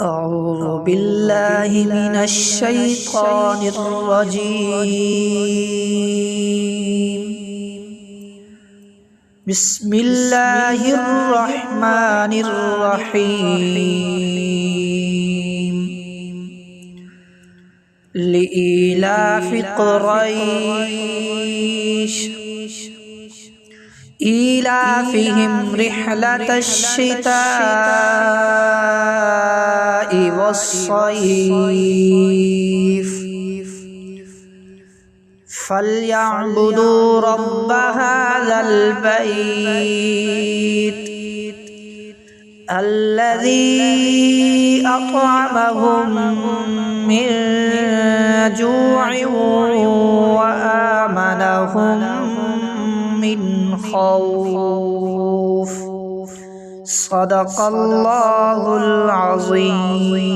أعوذ بالله من الشيطان الرجيم. بسم الله الرحمن الرحيم. لإيلاف قريش إيلافهم رحلة الشتاء والصيف فليعبدوا رب هذا البيت الذي أطعمهم من جوع وآمنهم من خوف. صدق الله العظيم.